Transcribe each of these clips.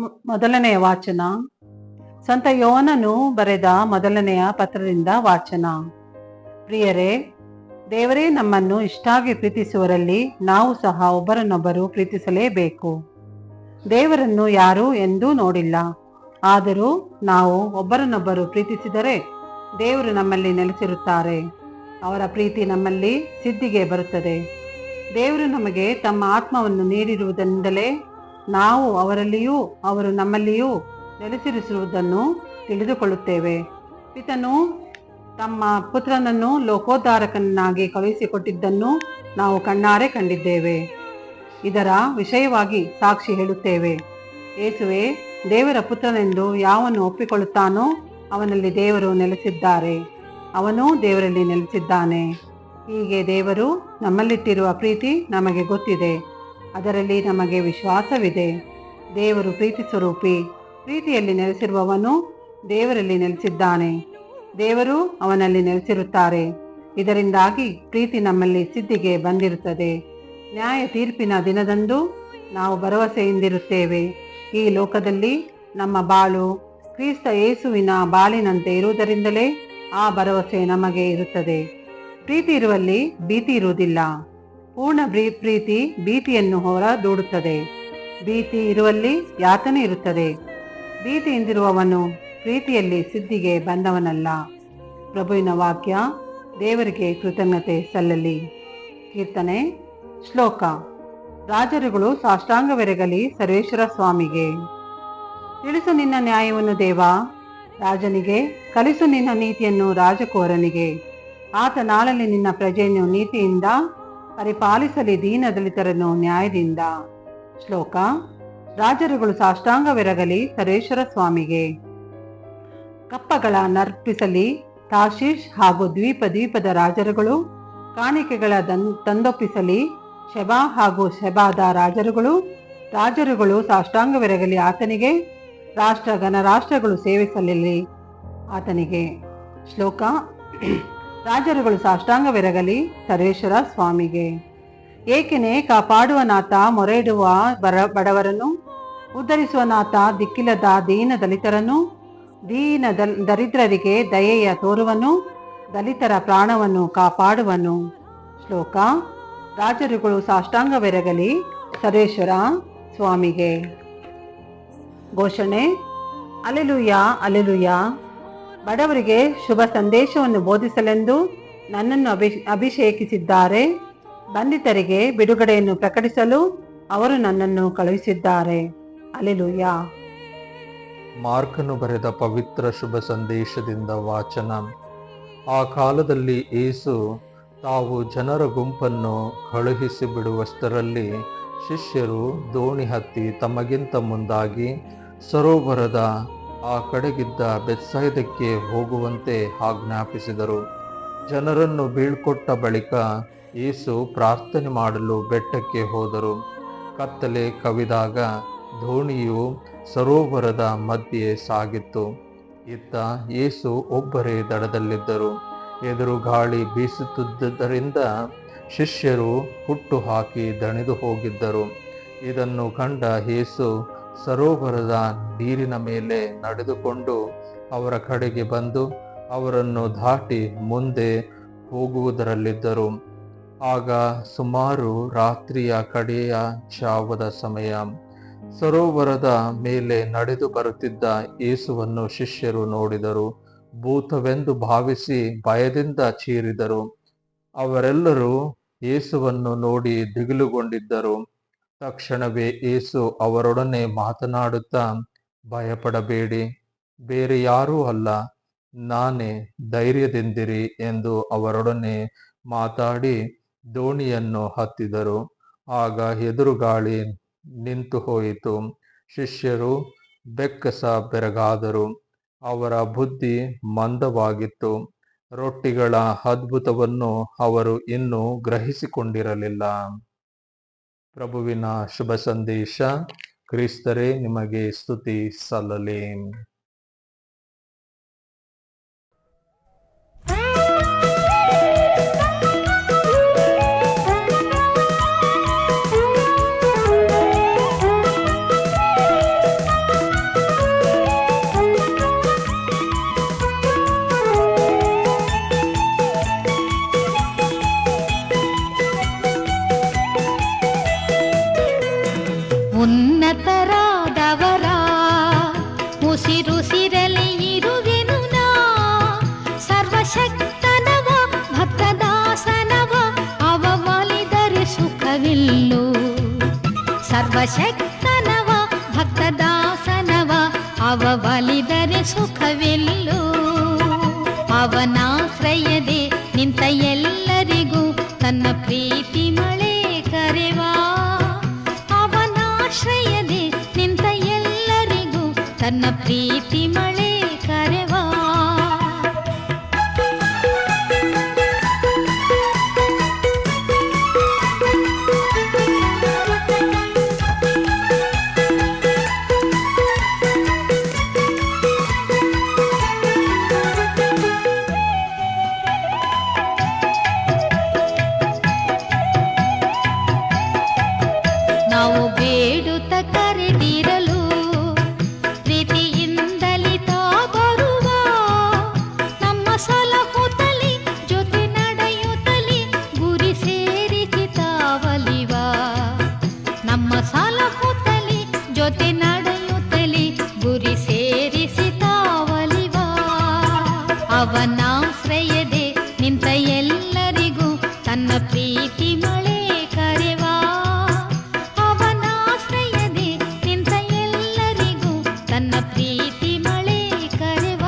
ಮೊದಲನೆಯ ವಾಚನ ಸಂತ ಯೋಹನನು ಬರೆದ ಮೊದಲನೆಯ ಪತ್ರದಿಂದ ವಾಚನ. ಪ್ರಿಯರೇ, ದೇವರೇ ನಮ್ಮನ್ನು ಇಷ್ಟಾಗಿ ಪ್ರೀತಿಸುವರಲ್ಲಿ ನಾವು ಸಹ ಒಬ್ಬರನ್ನೊಬ್ಬರು ಪ್ರೀತಿಸಲೇಬೇಕು. ದೇವರನ್ನು ಯಾರೂ ಎಂದೂ ನೋಡಿಲ್ಲ. ಆದರೂ ನಾವು ಒಬ್ಬರನ್ನೊಬ್ಬರು ಪ್ರೀತಿಸಿದರೆ ದೇವರು ನಮ್ಮಲ್ಲಿ ನೆಲೆಸಿರುತ್ತಾರೆ. ಅವರ ಪ್ರೀತಿ ನಮ್ಮಲ್ಲಿ ಸಿದ್ಧಿಗೆ ಬರುತ್ತದೆ. ದೇವರು ನಮಗೆ ತಮ್ಮ ಆತ್ಮವನ್ನು ನೀಡಿರುವುದರಿಂದಲೇ ನಾವು ಅವರಲ್ಲಿಯೂ ಅವರು ನಮ್ಮಲ್ಲಿಯೂ ನೆಲೆಸಿರಿಸುವುದನ್ನು ತಿಳಿದುಕೊಳ್ಳುತ್ತೇವೆ. ಪಿತನು ತಮ್ಮ ಪುತ್ರನನ್ನು ಲೋಕೋದ್ಧಾರಕನಾಗಿ ಕಳುಹಿಸಿಕೊಟ್ಟಿದ್ದನ್ನು ನಾವು ಕಣ್ಣಾರೆ ಕಂಡಿದ್ದೇವೆ. ಇದರ ವಿಷಯವಾಗಿ ಸಾಕ್ಷಿ ಹೇಳುತ್ತೇವೆ. ಯೇಸುವೇ ದೇವರ ಪುತ್ರನೆಂದು ಯಾವನು ಒಪ್ಪಿಕೊಳ್ಳುತ್ತಾನೋ ಅವನಲ್ಲಿ ದೇವರು ನೆಲೆಸಿದ್ದಾರೆ, ಅವನು ದೇವರಲ್ಲಿ ನೆಲೆಸಿದ್ದಾನೆ. ಹೀಗೆ ದೇವರು ನಮ್ಮಲ್ಲಿಟ್ಟಿರುವ ಪ್ರೀತಿ ನಮಗೆ ಗೊತ್ತಿದೆ, ಅದರಲ್ಲಿ ನಮಗೆ ವಿಶ್ವಾಸವಿದೆ. ದೇವರು ಪ್ರೀತಿ ಸ್ವರೂಪಿ. ಪ್ರೀತಿಯಲ್ಲಿ ನೆಲೆಸಿರುವವನು ದೇವರಲ್ಲಿ ನೆಲೆಸಿದ್ದಾನೆ, ದೇವರು ಅವನಲ್ಲಿ ನೆಲೆಸಿರುತ್ತಾರೆ. ಇದರಿಂದಾಗಿ ಪ್ರೀತಿ ನಮ್ಮಲ್ಲಿ ಸಿದ್ಧಿಗೆ ಬಂದಿರುತ್ತದೆ. ನ್ಯಾಯ ತೀರ್ಪಿನ ದಿನದಂದು ನಾವು ಭರವಸೆಯಿಂದಿರುತ್ತೇವೆ. ಈ ಲೋಕದಲ್ಲಿ ನಮ್ಮ ಬಾಳು ಕ್ರಿಸ್ತ ಯೇಸುವಿನ ಬಾಳಿನಂತೆ ಇರುವುದರಿಂದಲೇ ಆ ಭರವಸೆ ನಮಗೆ ಇರುತ್ತದೆ. ಪ್ರೀತಿ ಇರುವಲ್ಲಿ ಭೀತಿ ಇರುವುದಿಲ್ಲ. ಪೂರ್ಣ ಪ್ರೀತಿ ಭೀತಿಯನ್ನು ಹೊರದೂಡುತ್ತದೆ. ಭೀತಿ ಇರುವಲ್ಲಿ ಯಾತನೆ ಇರುತ್ತದೆ. ಭೀತಿಯಿಂದಿರುವವನು ಪ್ರೀತಿಯಲ್ಲಿ ಸಿದ್ಧಿಗೆ ಬಂದವನಲ್ಲ. ಪ್ರಭುವಿನ ವಾಕ್ಯ. ದೇವರಿಗೆ ಕೃತಜ್ಞತೆ ಸಲ್ಲಲಿ. ಕೀರ್ತನೆ. ಶ್ಲೋಕ. ರಾಜರುಗಳು ಸಾಷ್ಟಾಂಗವೆರಗಲಿ ಸರ್ವೇಶ್ವರ ಸ್ವಾಮಿಗೆ. ತಿಳಿಸು ನಿನ್ನ ನ್ಯಾಯವನ್ನು ದೇವಾ ರಾಜನಿಗೆ, ಕಲಿಸು ನಿನ್ನ ನೀತಿಯನ್ನು ರಾಜಕುವರನಿಗೆ. ಆತ ನಾಳಲ್ಲಿ ನಿನ್ನ ಪ್ರಜೆಯನ್ನು ನೀತಿಯಿಂದ ಪರಿಪಾಲಿಸಲಿ, ದೀನದಲಿತರನ್ನು ನ್ಯಾಯದಿಂದ. ಶ್ಲೋಕ. ರಾಜರುಗಳು ಸಾಷ್ಟಾಂಗವೆರಗಲಿ ಸರ್ವೇಶ್ವರ ಸ್ವಾಮಿಗೆ. ಕಪ್ಪಗಳ ನರ್ಪಿಸಲಿ ತಾರ್ಷೀಷ್ ಹಾಗೂ ದ್ವೀಪದ ರಾಜರುಗಳು. ಕಾಣಿಕೆಗಳ ತಂದೊಪ್ಪಿಸಲಿ ಶೆಬಾ ಹಾಗೂ ಶೆಬಾದ ರಾಜರುಗಳು ಸಾಷ್ಟಾಂಗವೆರಗಲಿ ಆತನಿಗೆ. ಗಣರಾಷ್ಟ್ರಗಳು ಸೇವಿಸಲಿ ಆತನಿಗೆ. ಶ್ಲೋಕ. ರಾಜರುಗಳು ಸಾಷ್ಟಾಂಗವೆರಗಲಿ ಸರ್ವೇಶ್ವರ ಸ್ವಾಮಿಗೆ. ಏಕೆನೆ ಕಾಪಾಡುವನಾತ ಮೊರೆಯಿಡುವ ಬಡವರನ್ನು, ಉದ್ಧರಿಸುವನಾತ ದಿಕ್ಕಿಲ್ಲದ ದೀನ ದಲಿತರನ್ನು. ದರಿದ್ರರಿಗೆ ದಯೆಯ ತೋರುವನು, ದಲಿತರ ಪ್ರಾಣವನ್ನು ಕಾಪಾಡುವನು. ಶ್ಲೋಕ. ರಾಜರುಗಳು ಸಾಷ್ಟಾಂಗವೆರಗಲಿ ಸರ್ವೇಶ್ವರ ಸ್ವಾಮಿಗೆ. ಘೋಷಣೆ. Alleluia, alleluia. ಬಡವರಿಗೆ ಶುಭ ಸಂದೇಶವನ್ನು ಬೋಧಿಸಲೆಂದು ನನ್ನನ್ನು ಅಭಿಷೇಕಿಸಿದ್ದಾರೆ. ಬಂಧಿತರಿಗೆ ಬಿಡುಗಡೆಯನ್ನು ಪ್ರಕಟಿಸಲು ಅವರು ನನ್ನನ್ನು ಕಳುಹಿಸಿದ್ದಾರೆ. ಅಲೆಲುಯ್ಯ. ಮಾರ್ಕನು ಬರೆದ ಪವಿತ್ರ ಶುಭ ಸಂದೇಶದಿಂದ ವಾಚನ. ಆ ಕಾಲದಲ್ಲಿ ಯೇಸು ತಾವು ಜನರ ಗುಂಪನ್ನು ಕಳುಹಿಸಿ ಬಿಡುವಷ್ಟರಲ್ಲಿ ಶಿಷ್ಯರು ದೋಣಿ ಹತ್ತಿ ತಮಗಿಂತ ಮುಂದಾಗಿ ಸರೋವರದ ಆ ಕಡೆಗಿದ್ದ ಬೆತ್ಸಾಯಿದಕ್ಕೆ ಹೋಗುವಂತೆ ಆಜ್ಞಾಪಿಸಿದರು. ಜನರನ್ನು ಬೀಳ್ಕೊಟ್ಟ ಬಳಿಕ ಯೇಸು ಪ್ರಾರ್ಥನೆ ಮಾಡಲು ಬೆಟ್ಟಕ್ಕೆ ಹೋದರು. ಕತ್ತಲೆ ಕವಿದಾಗ ದೋಣಿಯು ಸರೋವರದ ಮಧ್ಯೆ ಸಾಗಿತ್ತು. ಇತ್ತ ಯೇಸು ಒಬ್ಬರೇ ದಡದಲ್ಲಿದ್ದರು. ಎದುರು ಗಾಳಿ ಬೀಸುತ್ತಿದ್ದುದರಿಂದ ಶಿಷ್ಯರು ಹುಟ್ಟು ಹಾಕಿ ದಣಿದು ಹೋಗಿದ್ದರು. ಇದನ್ನು ಕಂಡ ಯೇಸು ಸರೋವರದ ನೀರಿನ ಮೇಲೆ ನಡೆದುಕೊಂಡು ಅವರ ಕಡೆಗೆ ಬಂದು ಅವರನ್ನು ದಾಟಿ ಮುಂದೆ ಹೋಗುವುದರಲ್ಲಿದ್ದರು. ಆಗ ಸುಮಾರು ರಾತ್ರಿಯ ಕಡೆಯ ಜಾವದ ಸಮಯ. ಸರೋವರದ ಮೇಲೆ ನಡೆದು ಬರುತ್ತಿದ್ದ ಯೇಸುವನ್ನು ಶಿಷ್ಯರು ನೋಡಿದರು. ಭೂತವೆಂದು ಭಾವಿಸಿ ಭಯದಿಂದ ಚೀರಿದರು. ಅವರೆಲ್ಲರೂ ಯೇಸುವನ್ನು ನೋಡಿ ದಿಗಿಲುಗೊಂಡಿದ್ದರು. ತಕ್ಷಣವೇ ಯೇಸು ಅವರೊಡನೆ ಮಾತನಾಡುತ್ತಾ, ಭಯಪಡಬೇಡಿ, ಬೇರೆ ಯಾರೂ ಅಲ್ಲ, ನಾನೇ, ಧೈರ್ಯದಿಂದಿರಿ ಎಂದು ಅವರೊಡನೆ ಮಾತಾಡಿ ದೋಣಿಯನ್ನು ಹತ್ತಿದರು. ಆಗ ಎದುರುಗಾಳಿ ನಿಂತು ಹೋಯಿತು. ಶಿಷ್ಯರು ಬೆಕ್ಕಸ ಬೆರಗಾದರು. ಅವರ ಬುದ್ಧಿ ಮಂದವಾಗಿತ್ತು. ರೊಟ್ಟಿಗಳ ಅದ್ಭುತವನ್ನು ಅವರು ಇನ್ನೂ ಗ್ರಹಿಸಿಕೊಂಡಿರಲಿಲ್ಲ. ಪ್ರಭುವಿನ ಶುಭ ಸಂದೇಶ. ಕ್ರಿಸ್ತರೇ ನಿಮಗೆ ಸ್ತುತಿ ಸಲ್ಲಲಿ. ಸರ್ವಶಕ್ತನವ ಭಕ್ತದಾಸನವ ಅವ ಒಲಿದರೆ ಸುಖವೆಲ್ಲೋ. ಅವನಾಶ್ರಯದೆ ನಿಂತ ಎಲ್ಲರಿಗೂ ತನ್ನ ಪ್ರೀತಿ ಮಳೆ ಕರೆವ. ಅವನಾಶ್ರಯದೆ ನಿಂತ ಎಲ್ಲರಿಗೂ ತನ್ನ ಪ್ರೀತಿ ಮಳೆ ಕರೆವ. ನಾವು ಬೇಡುತ್ತ ಕರೆದಿರಲು ಪ್ರೀತಿಯಿಂದಲಿ ತಾ ಬರುವ. ನಮ್ಮ ಸಲಹುತ್ತಲಿ ಜೊತೆ ನಡೆಯುತ್ತಲಿ ಗುರಿ ಸೇರಿಸಿ ತಾವಲಿವ. ನಮ್ಮ ಸಲಹುತ್ತಲಿ ಜೊತೆ ನಡೆಯುತ್ತಲಿ ಗುರಿ ಸೇರಿಸಿ ತಾವಲಿವ. ಅವನಾಶ್ರಯದೆ ನಿಂತ ಎಲ್ಲರಿಗೂ ತನ್ನ ಪ್ರೀತಿ ಮಳೆ ಕರೆವ. ಅವನಾಶ್ರಯದೆ ನಿಂತ ಎಲ್ಲರಿಗೂ ತನ್ನ ಪ್ರೀತಿ ಮಳೆ ಕರೆವ.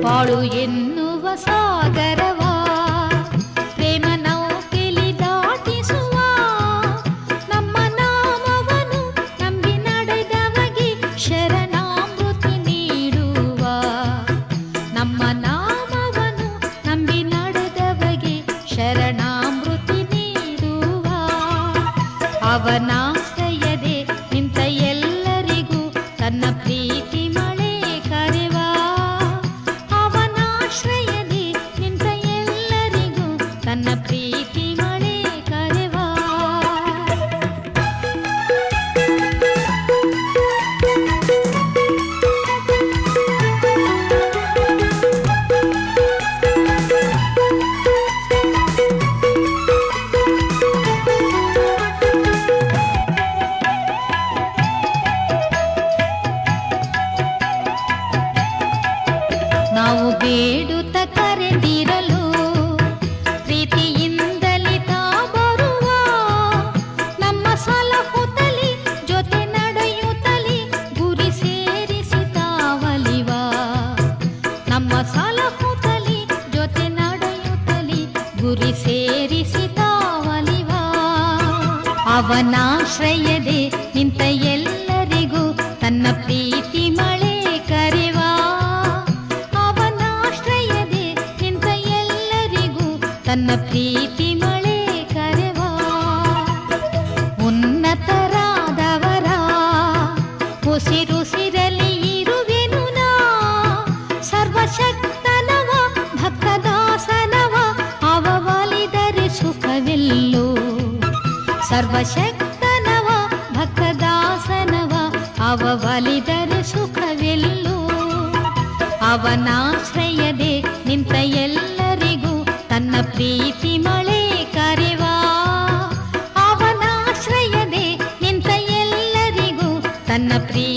ಬಾಳು ಎನ್ನುವ ಸಾಗರವ ಪ್ರೇಮ ನೌಕೆಲಿ ದಾಟಿಸುವ. ನಮ್ಮ ನಾಮವನ್ನು ನಂಬಿ ನಡೆದವಗೆ ಶರಣಾಮೃತಿ ನೀಡುವ. ನಮ್ಮ ನಾಮವನ್ನು ನಂಬಿ ನಡೆದವಗೆ ಶರಣಾಮೃತಿ ನೀಡುವ. ಅವನಾಶ್ರಯದೆ ನಿಂತ ಎಲ್ಲರಿಗೂ ತನ್ನ ಪ್ರೀತಿ ಮಳೆ ಕರೆವ. ಅವನಾಶ್ರಯದೆ ನಿಂತ ಎಲ್ಲರಿಗೂ ತನ್ನ ಪ್ರೀತಿ ಮಳೆ ಕರೆವ. ನಾವು ಬೇಡುತ್ತ ಕರೆದಿರಲು ಪ್ರೀತಿಯಿಂದಲಿ ತಾ ಬರುವ. ನಮ್ಮ ಸಲಹುತ್ತಲಿ ಜೊತೆ ನಡೆಯುತ್ತಲಿ ಗುರಿ ಸೇರಿಸಿ ತಾವಲಿವ. ನಮ್ಮ ಸಲಹುತ್ತಲಿ ಜೊತೆ ನಡೆಯುತ್ತಲಿ ಗುರಿ ಸೇರಿಸಿ ತಾವಲಿವ. ಅವನಾಶ್ರಯದೆ ನಿಂತ ಎಲ್ಲರಿಗೂ ತನ್ನ ಪ್ರೀತಿ ಮಳೆ ಕರೆವ. ಅವನಾಶ್ರಯದೆ ನಿಂತ ಎಲ್ಲರಿಗೂ ತನ್ನ ಪ್ರೀತಿ ಮಳೆ ಕರೆವ. ಉನ್ನತರಾದವರ ಉಸಿರುಸಿರಲಿ ಇರುವೆನು ನಾ. ಸರ್ವಶಕ್ತನವ ಭಕ್ತದಾಸನವ ಅವ ಒಲಿದರೆ ಸುಖವೆಲ್ಲೋ. ಸರ್ವಶಕ್ತನವ ಭಕ್ತದಾಸನವ ಅವ ಒಲಿದರೆ ಸುಖವೆಲ್ಲೋ. ಅವನಾಶ್ರಯದೆ ನಿಂತ ಎಲ್ಲರಿಗೂ ತನ್ನ ಪ್ರೀತಿ ಮಳೆ ಕರೆವ. ಅವನಾಶ್ರಯದೆ ನಿಂತ ಎಲ್ಲರಿಗೂ ತನ್ನ ಪ್ರೀತಿ